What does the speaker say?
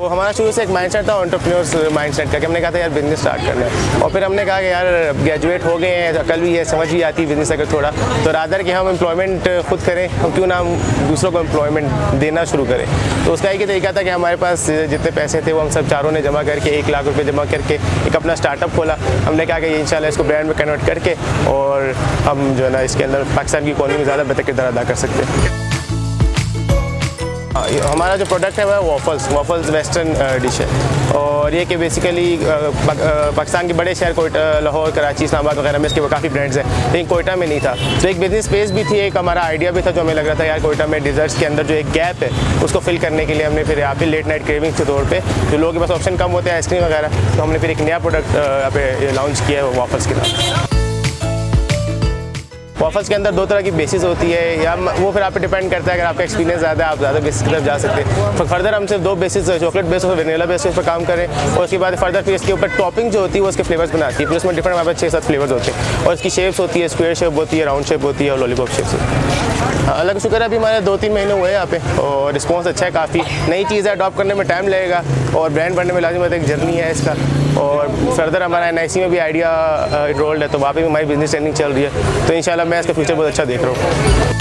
तो हमारा शुरू से एक माइंडसेट था एंटरप्रेन्योर्स माइंडसेट का कि हमने कहा था यार बिज़नेस स्टार्ट करना है, और फिर हमने कहा कि यार ग्रेजुएट हो गए हैं, अकल भी है, समझ भी आती है बिज़नेस अगर थोड़ा, तो रादर कि हम एम्प्लॉयमेंट खुद करें, हम क्यों ना हम दूसरों को एम्प्लॉयमेंट देना शुरू करें। तो उसका एक ही तरीका था कि हमारे पास जितने पैसे थे वो हम सब चारों ने जमा करके 1 लाख रुपये जमा करके एक अपना स्टार्टअप खोला। हमने कहा कि इंशाल्लाह इसको ब्रांड में कन्वर्ट करके और हम जो है ना इसके अंदर पाकिस्तान की इकॉनमी में ज़्यादा बेहतर किरदार अदा कर सकते हैं। हमारा जो प्रोडक्ट है वह वॉफल्स वेस्टर्न डिश है, और ये कि बेसिकली पाकिस्तान के बड़े शहर कोयटा, लाहौर, कराची, इस्लामाबाद वगैरह में इसके काफ़ी ब्रांड्स हैं, लेकिन कोयटा में नहीं था। तो एक बिज़नेस स्पेस भी थी, एक हमारा आइडिया भी था जो हमें लग रहा था यार कोयटा में डिज़र्ट्स के अंदर जो एक गैप है उसको फिल करने के लिए हमने फिर यहाँ पे लेट नाइट क्रेविंग्स के तौर पे जो लोगों के पास ऑप्शन कम होते हैं आइसक्रीम वगैरह, तो हमने फिर एक नया प्रोडक्ट यहाँ पे लॉन्च किया है वॉफल्स के नाम। वॉफल्स के अंदर 2 तरह की बेसिस होती है, या वो फिर आप पे डिपेंड करता है, अगर आपका एक्सपीरियंस ज़्यादा है आप ज़्यादा बेसिस की तरफ जा सकते हैं। तो फर्दर हम सिर्फ 2 बेसिस चॉकलेट बेस और वेनिला बेस पर काम करें, और उसके बाद फर्दर फिर इसके ऊपर टॉपिंग जो होती है वो उसके फ्लेवर्स बनाती है। फिर उसमें डिफरेंट हमारे 6-7 फ्लेवर्स होते हैं, और इसकी शेप्स होती है, स्क्वायर शेप होती है, राउंड शेप होती है, और लॉलीपॉप शेप्स होती है। अलग शुक्र है अभी हमारे 2-3 महीने हुए हैं यहाँ पे, और रिस्पॉन्स अच्छा है काफ़ी। नई चीज़ है, अडॉप्ट करने में टाइम लगेगा, और ब्रांड बनने में लाजिम एक जर्नी है इसका। और फर्दर हमारा NIC में भी आइडिया इनरोल्ड है, तो वहाँ पे भी हमारी बिजनेस ट्रेनिंग चल रही है, तो इंशाल्लाह मैं इसका फ्यूचर बहुत अच्छा देख रहा हूँ।